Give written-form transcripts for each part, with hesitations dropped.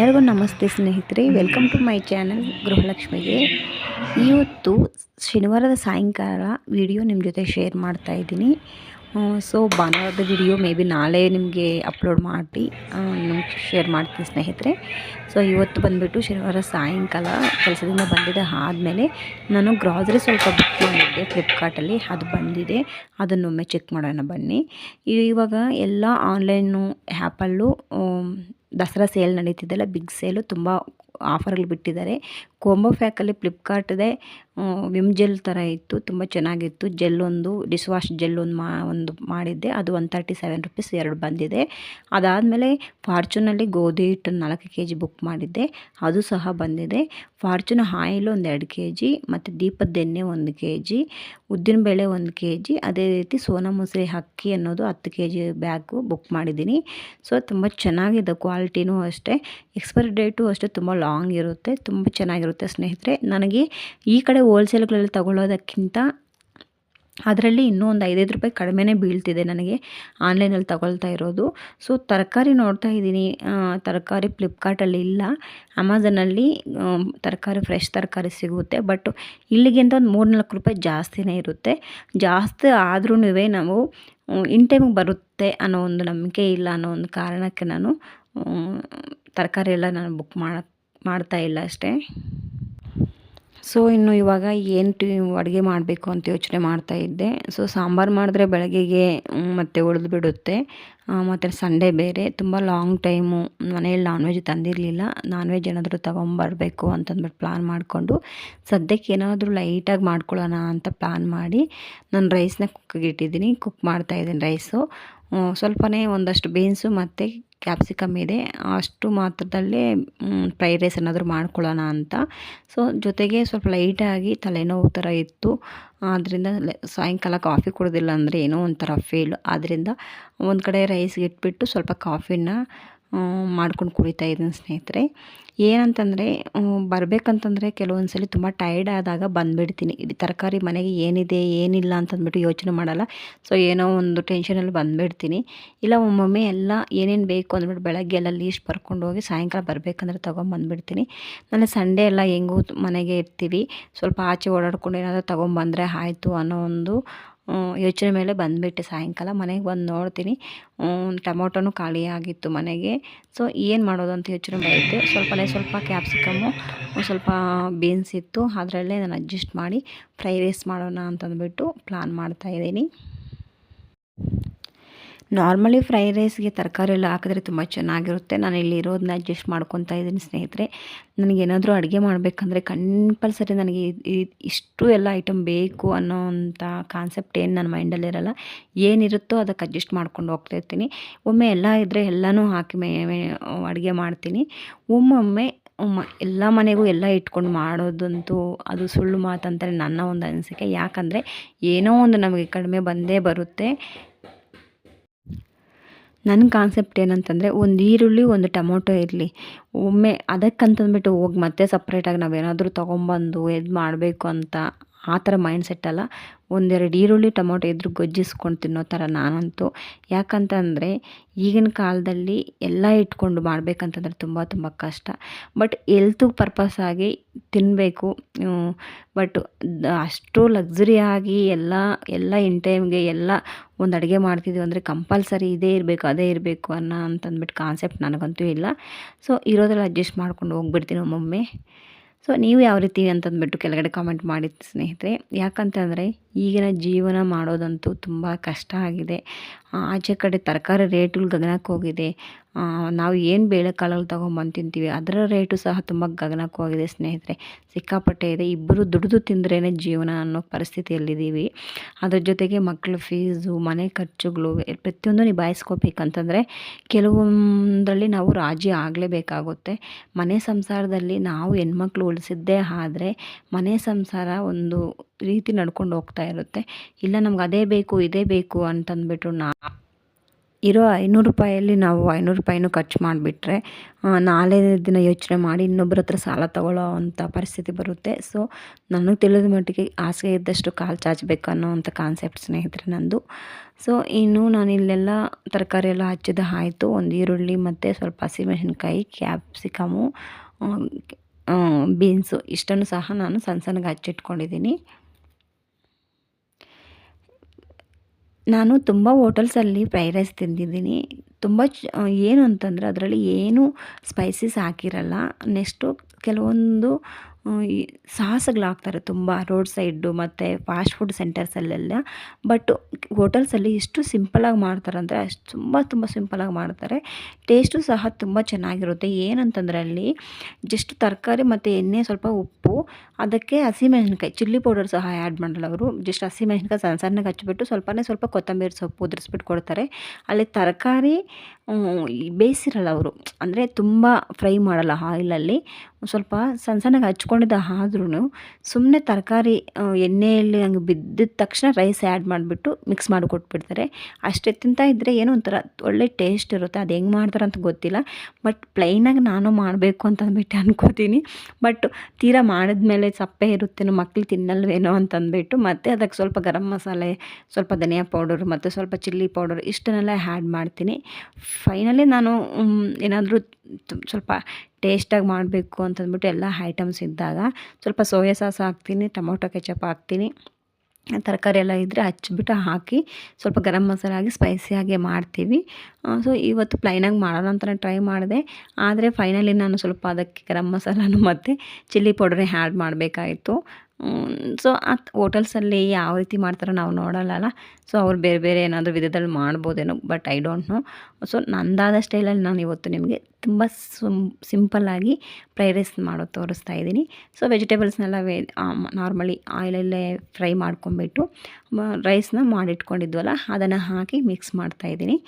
ಎಲ್ಲರಿಗೂ ನಮಸ್ತೆ ಸ್ನೇಹಿತರೆ, ವೆಲ್ಕಮ್ ಟು ಮೈ ಚಾನಲ್ ಗೃಹಲಕ್ಷ್ಮಿಗೆ. ಇವತ್ತು ಶನಿವಾರದ ಸಾಯಂಕಾಲ ವಿಡಿಯೋ ನಿಮ್ಮ ಜೊತೆ ಶೇರ್ ಮಾಡ್ತಾ ಇದ್ದೀನಿ. ಸೊ ಭಾನುವಾರದ ವಿಡಿಯೋ ಮೇ ಬಿ ನಾಳೆ ನಿಮಗೆ ಅಪ್ಲೋಡ್ ಮಾಡಿ ನಿಮ್ಗೆ ಶೇರ್ ಮಾಡ್ತೀನಿ ಸ್ನೇಹಿತರೆ. ಸೊ ಇವತ್ತು ಬಂದುಬಿಟ್ಟು ಶನಿವಾರ ಸಾಯಂಕಾಲ ಕೆಲಸದಿಂದ ಬಂದಿದ್ದ ಆದಮೇಲೆ ನಾನು ಗ್ರಾಸರಿ ಸ್ವಲ್ಪ ಬುಕ್ ಮಾಡಿದ್ದೆ ಫ್ಲಿಪ್ಕಾರ್ಟಲ್ಲಿ. ಅದು ಬಂದಿದೆ, ಅದನ್ನೊಮ್ಮೆ ಚೆಕ್ ಮಾಡೋಣ ಬನ್ನಿ. ಇವಾಗ ಎಲ್ಲ ಆನ್ಲೈನು ಆ್ಯಪಲ್ಲೂ ದಸರಾ ಸೇಲ್ ನಡೀತಿದ್ದೆಲ್ಲ, ಬಿಗ್ ಸೇಲು ತುಂಬ ಆಫರ್ಗಳು ಬಿಟ್ಟಿದ್ದಾರೆ. ಕೋಂಬೋ ಪ್ಯಾಕಲ್ಲಿ ಫ್ಲಿಪ್ಕಾರ್ಟ್ದೆ ವಿಮ್ ಜೆಲ್ ಥರ ಇತ್ತು, ತುಂಬ ಚೆನ್ನಾಗಿತ್ತು. ಜೆಲ್ ಒಂದು ಡಿಶ್ ವಾಶ್ ಜೆಲ್ ಒಂದು ಮಾಡಿದ್ದೆ, ಅದು 137 ರುಪೀಸ್ 2 ಬಂದಿದೆ. ಅದಾದಮೇಲೆ ಫಾರ್ಚೂನಲ್ಲಿ ಗೋಧಿ ಹಿಟ್ಟು 4 kg ಬುಕ್ ಮಾಡಿದ್ದೆ, ಅದು ಸಹ ಬಂದಿದೆ. ಫಾರ್ಚೂನ್ ಆಯಿಲು ಒಂದು 2 kg, ಮತ್ತು ದೀಪದ ಎಣ್ಣೆ 1 kg, ಉದ್ದಿನಬೇಳೆ 1 kg, ಅದೇ ರೀತಿ ಸೋನಾ ಮಸೂರಿ ಅಕ್ಕಿ ಅನ್ನೋದು 10 kg ಬ್ಯಾಗು ಬುಕ್ ಮಾಡಿದ್ದೀನಿ. ಸೊ ತುಂಬ ಚೆನ್ನಾಗಿದೆ, ಕ್ವಾಲಿಟಿನೂ ಅಷ್ಟೇ, ಎಕ್ಸ್ಪೈರಿ ಡೇಟು ಅಷ್ಟೇ ತುಂಬ ಲಾಂಗ್ ಇರುತ್ತೆ, ತುಂಬ ಚೆನ್ನಾಗಿರುತ್ತೆ ಸ್ನೇಹಿತರೆ. ನನಗೆ ಈ ಕಡೆ ಹೋಲ್ಸೇಲ್ಗಳಲ್ಲಿ ತಗೊಳ್ಳೋದಕ್ಕಿಂತ ಅದರಲ್ಲಿ ಇನ್ನೂ ಒಂದು 5 ರೂಪಾಯಿ ಕಡಿಮೆನೇ ಬೀಳ್ತಿದೆ ನನಗೆ ಆನ್ಲೈನಲ್ಲಿ ತಗೊಳ್ತಾ ಇರೋದು. ಸೊ ತರಕಾರಿ ನೋಡ್ತಾ ಇದ್ದೀನಿ, ತರಕಾರಿ ಫ್ಲಿಪ್ಕಾರ್ಟಲ್ಲಿ ಇಲ್ಲ, ಅಮೆಝಾನಲ್ಲಿ ತರಕಾರಿ ಫ್ರೆಶ್ ತರಕಾರಿ ಸಿಗುತ್ತೆ. ಬಟ್ ಇಲ್ಲಿಗಿಂತ ಒಂದು 3-4 ರೂಪಾಯಿ ಜಾಸ್ತಿನೇ ಇರುತ್ತೆ. ಜಾಸ್ತಿ ಆದ್ರೂ ನಾವು ಇನ್ ಟೈಮಿಗೆ ಬರುತ್ತೆ ಅನ್ನೋ ಒಂದು ನಂಬಿಕೆ ಇಲ್ಲ ಅನ್ನೋ ಒಂದು ಕಾರಣಕ್ಕೆ ನಾನು ತರಕಾರಿ ಎಲ್ಲ ನಾನು ಬುಕ್ ಮಾಡ್ತಾ ಇಲ್ಲ ಅಷ್ಟೇ. ಸೊ ಇನ್ನು ಇವಾಗ ಏನು ಅಡುಗೆ ಮಾಡಬೇಕು ಅಂತ ಯೋಚನೆ ಮಾಡ್ತಾಯಿದ್ದೆ. ಸೊ ಸಾಂಬಾರು ಮಾಡಿದ್ರೆ ಬೆಳಗ್ಗೆಗೆ ಮತ್ತೆ ಉಳಿದು ಬಿಡುತ್ತೆ, ಮತ್ತು ಸಂಡೇ ಬೇರೆ ತುಂಬ ಲಾಂಗ್ ಟೈಮು ಮನೆಯಲ್ಲಿ ನಾನ್ ವೆಜ್ ತಂದಿರಲಿಲ್ಲ. ನಾನ್ ವೆಜ್ ಏನಾದರೂ ತೊಗೊಂಬರ್ಬೇಕು ಅಂತಂದ್ಬಿಟ್ಟು ಪ್ಲ್ಯಾನ್ ಮಾಡಿಕೊಂಡು ಸದ್ಯಕ್ಕೆ ಏನಾದರೂ ಲೈಟಾಗಿ ಮಾಡ್ಕೊಳ್ಳೋಣ ಅಂತ ಪ್ಲ್ಯಾನ್ ಮಾಡಿ ನಾನು ರೈಸ್ನ ಕುಕ್ಕಿಗೆ ಇಟ್ಟಿದ್ದೀನಿ, ಕುಕ್ ಮಾಡ್ತಾಯಿದ್ದೀನಿ ರೈಸು. ಸ್ವಲ್ಪನೇ ಒಂದಷ್ಟು ಬೀನ್ಸು ಮತ್ತು ಕ್ಯಾಪ್ಸಿಕಮ್ ಇದೆ, ಅಷ್ಟು ಮಾತ್ರದಲ್ಲೇ ಫ್ರೈಡ್ ರೈಸ್ ಏನಾದರೂ ಮಾಡ್ಕೊಳ್ಳೋಣ ಅಂತ. ಸೊ ಜೊತೆಗೆ ಸ್ವಲ್ಪ ಲೈಟಾಗಿ ತಲೆನೋವು ಥರ ಇತ್ತು, ಆದ್ದರಿಂದ ಸಾಯಂಕಾಲ ಕಾಫಿ ಕುಡಿದಿಲ್ಲ ಅಂದರೆ ಏನೋ ಒಂಥರ ಫೀಲ್. ಆದ್ದರಿಂದ ಒಂದು ಕಡೆ ರೈಸ್ಗೆ ಇಟ್ಬಿಟ್ಟು ಸ್ವಲ್ಪ ಕಾಫಿನ ಮಾಡ್ಕೊಂಡು ಕುಡಿತಾ ಇದ್ದೀನಿ ಸ್ನೇಹಿತರೆ. ಏನಂತಂದರೆ ಬರಬೇಕಂತಂದರೆ ಕೆಲವೊಂದು ಸಲ ತುಂಬ ಟೈರ್ಡ್ ಆದಾಗ ಬಂದುಬಿಡ್ತೀನಿ. ತರಕಾರಿ ಮನೆಗೆ ಏನಿದೆ ಏನಿಲ್ಲ ಅಂತಂದ್ಬಿಟ್ಟು ಯೋಚನೆ ಮಾಡಲ್ಲ. ಸೊ ಏನೋ ಒಂದು ಟೆನ್ಷನಲ್ಲಿ ಬಂದುಬಿಡ್ತೀನಿ. ಇಲ್ಲ ಒಮ್ಮೊಮ್ಮೆ ಎಲ್ಲ ಏನೇನು ಬೇಕು ಅಂದ್ಬಿಟ್ಟು ಬೆಳಗ್ಗೆ ಎಲ್ಲ ಲೀಸ್ಟ್ ಬರ್ಕೊಂಡು ಹೋಗಿ ಸಾಯಂಕಾಲ ಬರಬೇಕಂದ್ರೆ ತೊಗೊಂಬಂದುಬಿಡ್ತೀನಿ. ನಾನು ಸಂಡೇ ಎಲ್ಲ ಹೆಂಗೂ ಮನೆಗೆ ಇರ್ತೀವಿ, ಸ್ವಲ್ಪ ಆಚೆ ಓಡಾಡ್ಕೊಂಡು ಏನಾದರೂ ತೊಗೊಂಬಂದರೆ ಆಯಿತು ಅನ್ನೋ ಒಂದು ಯೋಚನೆ ಮೇಲೆ ಬಂದುಬಿಟ್ಟೆ. ಸಾಯಂಕಾಲ ಮನೆಗೆ ಬಂದು ನೋಡ್ತೀನಿ ಟೊಮೊಟೊನೂ ಖಾಲಿಯಾಗಿತ್ತು ಮನೆಗೆ. ಸೊ ಏನು ಮಾಡೋದು ಅಂತ ಯೋಚನೆ ಮಾಡಿದ್ದೆ. ಸ್ವಲ್ಪ ಕ್ಯಾಪ್ಸಿಕಮ್ಮು, ಸ್ವಲ್ಪ ಬೀನ್ಸ್ ಇತ್ತು, ಅದರಲ್ಲೇ ನಾನು ಅಡ್ಜಸ್ಟ್ ಮಾಡಿ ಫ್ರೈ ರೈಸ್ ಮಾಡೋಣ ಅಂತಂದ್ಬಿಟ್ಟು ಪ್ಲ್ಯಾನ್ ಮಾಡ್ತಾಯಿದ್ದೀನಿ. ನಾರ್ಮಲಿ ಫ್ರೈ ರೈಸ್ಗೆ ತರಕಾರಿ ಎಲ್ಲ ಹಾಕಿದ್ರೆ ತುಂಬ ಚೆನ್ನಾಗಿರುತ್ತೆ. ನಾನು ಇಲ್ಲಿ ಇರೋದನ್ನ ಅಡ್ಜಸ್ಟ್ ಮಾಡ್ಕೊತಾ ಇದ್ದೀನಿ ಸ್ನೇಹಿತರೆ. ನನಗೇನಾದರೂ ಅಡುಗೆ ಮಾಡಬೇಕಂದ್ರೆ ಕಂಪಲ್ಸರಿ ನನಗೆ ಇಷ್ಟು ಎಲ್ಲ ಐಟಮ್ ಬೇಕು ಅನ್ನೋವಂಥ ಕಾನ್ಸೆಪ್ಟ್ ಏನು ನನ್ನ ಮೈಂಡಲ್ಲಿರಲ್ಲ. ಏನಿರುತ್ತೋ ಅದಕ್ಕೆ ಅಡ್ಜಸ್ಟ್ ಮಾಡ್ಕೊಂಡು ಹೋಗ್ತಾಯಿರ್ತೀನಿ. ಒಮ್ಮೆ ಎಲ್ಲ ಇದ್ದರೆ ಎಲ್ಲನೂ ಹಾಕಿ ಅಡುಗೆ ಮಾಡ್ತೀನಿ. ಒಮ್ಮೊಮ್ಮೆ ಎಲ್ಲ ಮನೆಗೂ ಎಲ್ಲ ಇಟ್ಕೊಂಡು ಮಾಡೋದಂತೂ ಅದು ಸುಳ್ಳು ಮಾತಂತಾರೆ ನನ್ನ ಒಂದು ಅನಿಸಿಕೆ. ಯಾಕಂದರೆ ಏನೋ ಒಂದು ನಮಗೆ ಕಡಿಮೆ ಬಂದೇ ಬರುತ್ತೆ. ನನ್ನ ಕಾನ್ಸೆಪ್ಟ್ ಏನಂತಂದರೆ, ಒಂದು ಈರುಳ್ಳಿ ಒಂದು ಟೊಮೊಟೊ ಇರಲಿ, ಒಮ್ಮೆ ಅದಕ್ಕಂತಂದ್ಬಿಟ್ಟು ಹೋಗಿ ಮತ್ತೆ ಸಪ್ರೇಟಾಗಿ ನಾವೇನಾದರೂ ತೊಗೊಂಬಂದು ಇದು ಮಾಡಬೇಕು ಅಂತ ಆ ಥರ ಮೈಂಡ್ ಸೆಟ್ ಅಲ್ಲ. 1-2 ಈರುಳ್ಳಿ ಟೊಮೊಟೊ ಇದ್ರೂ ಗೊಜ್ಜಿಸ್ಕೊಂಡು ತಿನ್ನೋ ಥರ ನಾನಂತೂ. ಯಾಕಂತಂದರೆ ಈಗಿನ ಕಾಲದಲ್ಲಿ ಎಲ್ಲ ಇಟ್ಕೊಂಡು ಮಾಡಬೇಕಂತಂದ್ರೆ ತುಂಬ ಕಷ್ಟ. ಬಟ್ ಹೆಲ್ತು ಪರ್ಪಸ್ಸಾಗಿ ತಿನ್ನಬೇಕು. ಬಟ್ ಅಷ್ಟು ಲಕ್ಸುರಿಯಾಗಿ ಎಲ್ಲ ಇನ್ ಟೈಮ್ಗೆ ಎಲ್ಲ ಒಂದು ಅಡುಗೆ ಮಾಡ್ತಿದ್ದೀವಿ ಅಂದರೆ ಕಂಪಲ್ಸರಿ ಇದೇ ಇರಬೇಕು ಅದೇ ಇರಬೇಕು ಅಂತಂದ್ಬಿಟ್ಟು ಕಾನ್ಸೆಪ್ಟ್ ನನಗಂತೂ ಇಲ್ಲ. ಸೊ ಇರೋದ್ರಲ್ಲಿ ಅಡ್ಜಸ್ಟ್ ಮಾಡ್ಕೊಂಡು ಹೋಗ್ಬಿಡ್ತೀನಿ ಒಮ್ಮೊಮ್ಮೆ. ಸೊ ನೀವು ಯಾವ ರೀತಿ ಅಂತಂದ್ಬಿಟ್ಟು ಕೆಳಗಡೆ ಕಾಮೆಂಟ್ ಮಾಡಿ ಸ್ನೇಹಿತರೆ. ಯಾಕಂತಂದರೆ ಈಗಿನ ಜೀವನ ಮಾಡೋದಂತೂ ತುಂಬ ಕಷ್ಟ ಆಗಿದೆ. ಆಚೆ ಕಡೆ ತರಕಾರಿ ರೇಟುಗಳು ಗಗನಕ್ಕೆ ಹೋಗಿದೆ. ನಾವು ಏನು ಬೇಳೆಕಾಳಲ್ಲಿ ತೊಗೊಂಬಂದು ತಿಂತೀವಿ ಅದರ ರೇಟು ಸಹ ತುಂಬ ಗಗನಕ್ಕೆ ಹೋಗಿದೆ ಸ್ನೇಹಿತರೆ, ಸಿಕ್ಕಾಪಟ್ಟೆ ಇದೆ. ಇಬ್ಬರು ದುಡಿದು ತಿಂದ್ರೇ ಜೀವನ ಅನ್ನೋ ಪರಿಸ್ಥಿತಿಯಲ್ಲಿದ್ದೀವಿ. ಅದ್ರ ಜೊತೆಗೆ ಮಕ್ಕಳ ಫೀಸು, ಮನೆ ಖರ್ಚುಗಳು ಪ್ರತಿಯೊಂದು ನಿಭಾಯಿಸ್ಕೋಬೇಕಂತಂದರೆ ಕೆಲವೊಂದರಲ್ಲಿ ನಾವು ರಾಜಿ ಆಗಲೇಬೇಕಾಗುತ್ತೆ. ಮನೆ ಸಂಸಾರದಲ್ಲಿ ನಾವು ಹೆಣ್ಮಕ್ಳು ಉಳಿಸಿದ್ದೇ ಆದರೆ ಮನೆ ಸಂಸಾರ ಒಂದು ರೀತಿ ನಡ್ಕೊಂಡು ಹೋಗ್ತಾ ಇರುತ್ತೆ. ಇಲ್ಲ ನಮ್ಗೆ ಅದೇ ಬೇಕು ಇದೇ ಬೇಕು ಅಂತಂದ್ಬಿಟ್ಟು ಇರೋ ₹500 ನಾವು ₹500 ಖರ್ಚು ಮಾಡಿಬಿಟ್ರೆ ನಾಳೆ ದಿನ ಯೋಚನೆ ಮಾಡಿ ಇನ್ನೊಬ್ಬರ ಹತ್ರ ಸಾಲ ತಗೊಳ್ಳೋ ಅಂಥ ಪರಿಸ್ಥಿತಿ ಬರುತ್ತೆ. ಸೊ ನನಗೆ ತಿಳಿದ ಮಟ್ಟಿಗೆ ಹಾಸಿಗೆ ಇದ್ದಷ್ಟು ಕಾಲು ಚಾಚಬೇಕು ಅನ್ನೋ ಅಂಥ ಕಾನ್ಸೆಪ್ಟ್ ಸ್ನೇಹಿತರೆ ನಂದು. ಸೊ ಇನ್ನು ನಾನು ಇಲ್ಲೆಲ್ಲ ತರಕಾರಿ ಎಲ್ಲ ಹಚ್ಚಿದ್ದು ಆಯಿತು. ಒಂದು ಈರುಳ್ಳಿ ಮತ್ತು ಸ್ವಲ್ಪ ಹಸಿಮೆಣಸಿನ್ಕಾಯಿ, ಕ್ಯಾಪ್ಸಿಕಮು, ಬೀನ್ಸು ಇಷ್ಟನ್ನು ಸಹ ನಾನು ಸಣ್ಣ ಸಣ್ಣಗೆ ಹಚ್ಚಿಟ್ಕೊಂಡಿದ್ದೀನಿ. ನಾನು ತುಂಬ ಹೋಟೆಲ್ಸಲ್ಲಿ ಫ್ರೈಡ್ ರೈಸ್ ತಿಂದಿದ್ದೀನಿ. ತುಂಬ ಏನು ಅಂತಂದರೆ ಅದರಲ್ಲಿ ಏನೂ ಸ್ಪೈಸಸ್ ಹಾಕಿರಲ್ಲ. ನೆಕ್ಸ್ಟು ಕೆಲವೊಂದು ಈ ಸಾಸ್ಗಳು ತುಂಬ ರೋಡ್ ಸೈಡು ಮತ್ತು ಫಾಸ್ಟ್ ಫುಡ್ ಸೆಂಟರ್ಸಲ್ಲೆಲ್ಲ. ಬಟ್ ಹೋಟೆಲ್ಸಲ್ಲಿ ಎಷ್ಟು ಸಿಂಪಲಾಗಿ ಮಾಡ್ತಾರಂದರೆ ಅಷ್ಟು ತುಂಬ ಸಿಂಪಲಾಗಿ ಮಾಡ್ತಾರೆ. ಟೇಸ್ಟು ಸಹ ತುಂಬ ಚೆನ್ನಾಗಿರುತ್ತೆ. ಏನಂತಂದರೆ ಅಲ್ಲಿ ಜಸ್ಟ್ ತರಕಾರಿ ಮತ್ತು ಎಣ್ಣೆ, ಸ್ವಲ್ಪ ಉಪ್ಪು, ಅದಕ್ಕೆ ಹಸಿಮೆಣಸಿನ್ಕಾಯಿ, ಚಿಲ್ಲಿ ಪೌಡರ್ ಸಹ ಆ್ಯಡ್ ಮಾಡಲ್ಲ ಅವರು. ಜಸ್ಟ್ ಹಸಿಮೆಣಸಿನ್ಕಾಯಿ ಸಣ್ಣ ಸಣ್ಣಗೆ ಹಚ್ಚಿಬಿಟ್ಟು ಸ್ವಲ್ಪ ಕೊತ್ತಂಬರಿ ಸೊಪ್ಪು ಉದುರಿಸ್ಬಿಟ್ಟು ಕೊಡ್ತಾರೆ. ಅಲ್ಲಿ ತರಕಾರಿ ಬೇಯಿಸಿರಲ್ಲ ಅವರು, ಅಂದರೆ ತುಂಬ ಫ್ರೈ ಮಾಡಲ್ಲ ಆಯಿಲಲ್ಲಿ. ಸ್ವಲ್ಪ ಸಣ್ಣಗೆ ಹಚ್ಕೊಂಡಿದ್ದ ಆದ್ರೂ ಸುಮ್ಮನೆ ತರಕಾರಿ ಎಣ್ಣೆಯಲ್ಲಿ ಹಂಗೆ ಬಿದ್ದಿದ ತಕ್ಷಣ ರೈಸ್ ಆ್ಯಡ್ ಮಾಡಿಬಿಟ್ಟು ಮಿಕ್ಸ್ ಮಾಡಿ ಕೊಟ್ಬಿಡ್ತಾರೆ. ಅಷ್ಟೇ ತಿಂತಾ ಇದ್ದರೆ ಏನೋ ಒಂಥರ ಒಳ್ಳೆ ಟೇಸ್ಟ್ ಇರುತ್ತೆ. ಅದು ಹೆಂಗೆ ಮಾಡ್ತಾರೆ ಅಂತ ಗೊತ್ತಿಲ್ಲ. ಬಟ್ ಪ್ಲೈನಾಗಿ ನಾನು ಮಾಡಬೇಕು ಅಂತ ಅಂದ್ಬಿಟ್ಟು ಅನ್ಕೋತೀನಿ. ಬಟ್ ತೀರಾ ಮಾಡಿದ್ಮೇಲೆ ಸಪ್ಪೆ ಇರುತ್ತೇನೋ, ಮಕ್ಳು ತಿನ್ನಲ್ವೇನೋ ಅಂತಂದ್ಬಿಟ್ಟು ಮತ್ತೆ ಅದಕ್ಕೆ ಸ್ವಲ್ಪ ಗರಂ ಮಸಾಲೆ, ಸ್ವಲ್ಪ ಧನಿಯಾ ಪೌಡರ್ ಮತ್ತು ಸ್ವಲ್ಪ ಚಿಲ್ಲಿ ಪೌಡರ್ ಇಷ್ಟನ್ನೆಲ್ಲ ಆ್ಯಡ್ ಮಾಡ್ತೀನಿ. ಫೈನಲಿ ನಾನು ಏನಾದರೂ ಸ್ವಲ್ಪ ಟೇಸ್ಟಾಗಿ ಮಾಡಬೇಕು ಅಂತಂದ್ಬಿಟ್ಟು ಎಲ್ಲ ಐಟಮ್ಸ್ ಇದ್ದಾಗ ಸ್ವಲ್ಪ ಸೋಯಾ ಸಾಸ್ ಹಾಕ್ತೀನಿ, ಟೊಮೊಟೊ ಕೆಚಪ್ ಹಾಕ್ತೀನಿ, ತರಕಾರಿ ಎಲ್ಲ ಇದ್ದರೆ ಹಚ್ಬಿಟ್ಟು ಹಾಕಿ ಸ್ವಲ್ಪ ಗರಂ ಮಸಾಲೆ ಹಾಕಿ ಸ್ಪೈಸಿಯಾಗೆ ಮಾಡ್ತೀವಿ. ಸೊ ಇವತ್ತು ಪ್ಲೈನಾಗಿ ಮಾಡೋಣ ಅಂತಲೇ ಟ್ರೈ ಮಾಡಿದೆ. ಆದರೆ ಫೈನಲಿ ನಾನು ಸ್ವಲ್ಪ ಅದಕ್ಕೆ ಗರಂ ಮಸಾಲನೂ ಮತ್ತು ಚಿಲ್ಲಿ ಪೌಡರೇ ಆ್ಯಡ್ ಮಾಡಬೇಕಾಯಿತು. ಸೊ ಹೋಟೆಲ್ಸಲ್ಲಿ ಯಾವ ರೀತಿ ಮಾಡ್ತಾರೋ ನಾವು ನೋಡೋಲ್ಲಲ್ಲ. ಸೊ ಅವ್ರು ಬೇರೆ ಬೇರೆ ಏನಾದರೂ ವಿಧದಲ್ಲಿ ಮಾಡ್ಬೋದೇನೋ, but I don't know. So ನಂದಾದ ಸ್ಟೈಲಲ್ಲಿ ನಾನು ಇವತ್ತು ನಿಮಗೆ ತುಂಬ ಸಿಂಪಲ್ಲಾಗಿ ಫ್ರೈಡ್ ರೈಸ್ ಮಾಡೋದು ತೋರಿಸ್ತಾ ಇದ್ದೀನಿ. ಸೊ ವೆಜಿಟೇಬಲ್ಸ್ನೆಲ್ಲ ನಾರ್ಮಲಿ ಆಯಿಲಲ್ಲೇ ಫ್ರೈ ಮಾಡ್ಕೊಂಬಿಟ್ಟು ರೈಸ್ನ ಮಾಡಿಟ್ಕೊಂಡಿದ್ವಲ್ಲ ಅದನ್ನು ಹಾಕಿ ಮಿಕ್ಸ್ ಮಾಡ್ತಾಯಿದ್ದೀನಿ.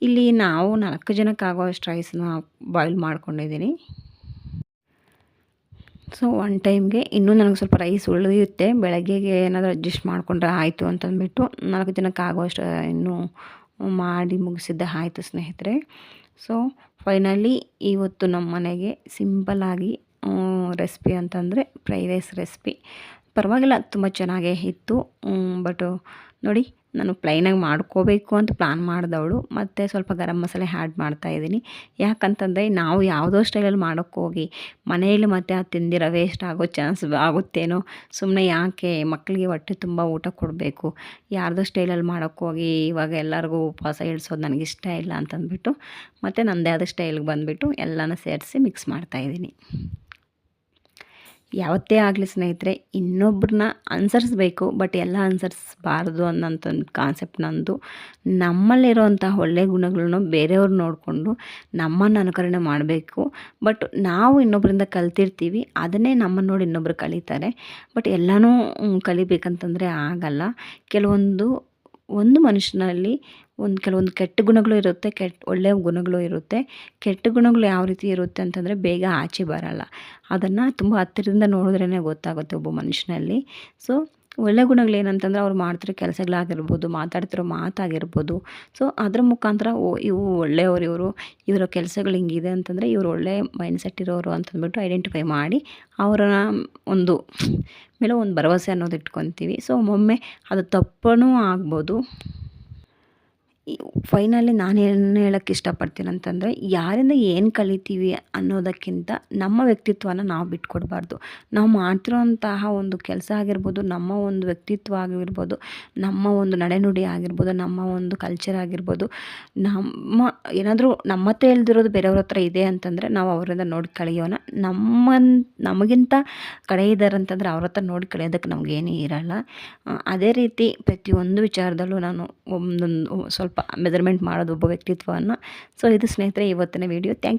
ಇಲ್ಲಿ ನಾವು 4 ಜನಕ್ಕೆ ಆಗೋವಷ್ಟು ರೈಸ್ನ ಬಾಯ್ಲ್ ಮಾಡ್ಕೊಂಡಿದ್ದೀನಿ. ಸೊ ಒನ್ ಟೈಮ್ಗೆ ಇನ್ನೂ ನನಗೆ ಸ್ವಲ್ಪ ರೈಸ್ ಉಳಿಯುತ್ತೆ, ಬೆಳಗ್ಗೆಗೆ ಏನಾದರೂ ಅಡ್ಜಸ್ಟ್ ಮಾಡಿಕೊಂಡ್ರೆ ಆಯಿತು ಅಂತಂದ್ಬಿಟ್ಟು 4 ಜನಕ್ಕೆ ಆಗುವಷ್ಟು ಇನ್ನೂ ಮಾಡಿ ಮುಗಿಸಿದ್ದೆ ಆಯಿತು ಸ್ನೇಹಿತರೆ. ಸೊ ಫೈನಲಿ ಇವತ್ತು ನಮ್ಮ ಮನೆಗೆ ಸಿಂಪಲ್ಲಾಗಿ ರೆಸಿಪಿ ಅಂತಂದರೆ ಫ್ರೈಡ್ ರೈಸ್ ರೆಸಿಪಿ. ಪರವಾಗಿಲ್ಲ, ತುಂಬ ಚೆನ್ನಾಗೇ ಇತ್ತು. ಬಟು ನೋಡಿ, ನಾನು ಪ್ಲೈನಾಗಿ ಮಾಡ್ಕೋಬೇಕು ಅಂತ ಪ್ಲ್ಯಾನ್ ಮಾಡಿದವಳು ಮತ್ತು ಸ್ವಲ್ಪ ಗರಂ ಮಸಾಲೆ ಆ್ಯಡ್ ಮಾಡ್ತಾಯಿದ್ದೀನಿ. ಯಾಕಂತಂದರೆ ನಾವು ಯಾವುದೋ ಸ್ಟೈಲಲ್ಲಿ ಮಾಡೋಕ್ಕೋಗಿ ಮನೆಯಲ್ಲಿ ಮತ್ತು ಅದು ತಿಂದಿರೋ ವೇಸ್ಟ್ ಆಗೋ ಚಾನ್ಸ್ ಆಗುತ್ತೇನೋ, ಸುಮ್ಮನೆ ಯಾಕೆ ಮಕ್ಕಳಿಗೆ ಹೊಟ್ಟೆ ತುಂಬ ಊಟ ಕೊಡಬೇಕು, ಯಾರ್ದೋ ಸ್ಟೈಲಲ್ಲಿ ಮಾಡೋಕ್ಕೋಗಿ ಇವಾಗ ಎಲ್ಲರಿಗೂ ಉಪವಾಸ ಇಳಿಸೋದು ನನಗಿಷ್ಟ ಇಲ್ಲ ಅಂತಂದ್ಬಿಟ್ಟು ಮತ್ತು ನನ್ನದೇ ಆದ ಸ್ಟೈಲ್ಗೆ ಬಂದುಬಿಟ್ಟು ಎಲ್ಲನೂ ಸೇರಿಸಿ ಮಿಕ್ಸ್ ಮಾಡ್ತಾಯಿದ್ದೀನಿ. ಯಾವತ್ತೇ ಆಗಲಿ ಸ್ನೇಹಿತರೆ, ಇನ್ನೊಬ್ಬರನ್ನ ಅನುಸರಿಸ್ಬೇಕು, ಬಟ್ ಎಲ್ಲ ಅನುಸರಿಸ್ಬಾರ್ದು ಅನ್ನೋಂಥದ್ದು ಕಾನ್ಸೆಪ್ಟ್ ನಂದು. ನಮ್ಮಲ್ಲಿರೋಂತಹ ಒಳ್ಳೆಯ ಗುಣಗಳನ್ನು ಬೇರೆಯವ್ರು ನೋಡಿಕೊಂಡು ನಮ್ಮನ್ನು ಅನುಕರಣೆ ಮಾಡಬೇಕು. ಬಟ್ ನಾವು ಇನ್ನೊಬ್ಬರಿಂದ ಕಲ್ತಿರ್ತೀವಿ, ಅದನ್ನೇ ನಮ್ಮನ್ನು ನೋಡಿ ಇನ್ನೊಬ್ಬರು ಕಲಿತಾರೆ. ಬಟ್ ಎಲ್ಲನೂ ಕಲಿಬೇಕಂತಂದರೆ ಆಗಲ್ಲ. ಒಂದು ಮನುಷ್ಯನಲ್ಲಿ ಕೆಲವೊಂದು ಕೆಟ್ಟ ಗುಣಗಳು ಇರುತ್ತೆ, ಒಳ್ಳೆಯ ಗುಣಗಳು ಇರುತ್ತೆ. ಕೆಟ್ಟ ಗುಣಗಳು ಯಾವ ರೀತಿ ಇರುತ್ತೆ ಅಂತಂದರೆ ಬೇಗ ಆಚೆ ಬರಲ್ಲ. ಅದನ್ನು ತುಂಬ ಹತ್ತಿರದಿಂದ ನೋಡಿದ್ರೇ ಗೊತ್ತಾಗುತ್ತೆ ಒಬ್ಬ ಮನುಷ್ಯನಲ್ಲಿ. ಸೊ ಒಳ್ಳೆಯ ಗುಣಗಳು ಏನಂತಂದರೆ ಅವ್ರು ಮಾಡ್ತಿರೋ ಕೆಲಸಗಳಾಗಿರ್ಬೋದು, ಮಾತಾಡ್ತಿರೋ ಮಾತಾಗಿರ್ಬೋದು. ಸೊ ಅದ್ರ ಮುಖಾಂತರ ಇವು ಒಳ್ಳೆಯವರು, ಇವರ ಕೆಲಸಗಳು ಹಿಂಗಿದೆ ಅಂತಂದರೆ ಇವರು ಒಳ್ಳೆ ಮೈಂಡ್ಸೆಟ್ ಇರೋರು ಅಂತಂದ್ಬಿಟ್ಟು ಐಡೆಂಟಿಫೈ ಮಾಡಿ ಅವರ ಮೇಲೆ ಒಂದು ಭರವಸೆ ಅನ್ನೋದು ಇಟ್ಕೊತೀವಿ. ಸೊ ಒಮ್ಮೊಮ್ಮೆ ಅದು ತಪ್ಪೂ ಆಗ್ಬೋದು. ಫೈನಲಿ ನಾನು ಏನು ಹೇಳೋಕ್ಕೆ ಇಷ್ಟಪಡ್ತೀನಿ ಅಂತಂದರೆ, ಯಾರಿಂದ ಏನು ಕಲಿತೀವಿ ಅನ್ನೋದಕ್ಕಿಂತ ನಮ್ಮ ವ್ಯಕ್ತಿತ್ವನ ನಾವು ಬಿಟ್ಕೊಡ್ಬಾರ್ದು. ನಾವು ಮಾಡ್ತಿರೋಂತಹ ಒಂದು ಕೆಲಸ ಆಗಿರ್ಬೋದು, ನಮ್ಮ ಒಂದು ವ್ಯಕ್ತಿತ್ವ ಆಗಿರ್ಬೋದು, ನಮ್ಮ ಒಂದು ನಡೆನುಡಿ ಆಗಿರ್ಬೋದು, ನಮ್ಮ ಒಂದು ಕಲ್ಚರ್ ಆಗಿರ್ಬೋದು, ಏನಾದರೂ ನಮ್ಮ ಹತ್ರ ಇಲ್ದಿರೋದು ಬೇರೆಯವ್ರ ಹತ್ರ ಇದೆ ಅಂತಂದರೆ ನಾವು ಅವರಿಂದ ನೋಡಿ ಕಲಿಯೋಣ. ನಮಗಿಂತ ಕಡೆ ಇದ್ದಾರೆ ಅಂತಂದರೆ ಅವ್ರ ಹತ್ರ ನೋಡಿ ಕಲಿಯೋದಕ್ಕೆ ನಮಗೇನೂ ಇರಲ್ಲ. ಅದೇ ರೀತಿ ಪ್ರತಿಯೊಂದು ವಿಚಾರದಲ್ಲೂ ನಾನು ಒಂದೊಂದು ಸ್ವಲ್ಪ ಮೆಜರ್ಮೆಂಟ್ ಮಾಡೋದು ಒಬ್ಬ ವ್ಯಕ್ತಿತ್ವವನ್ನು. ಸೊ ಇದು ಸ್ನೇಹಿತರೆ ಇವತ್ತಿನ ವಿಡಿಯೋ. Thank you.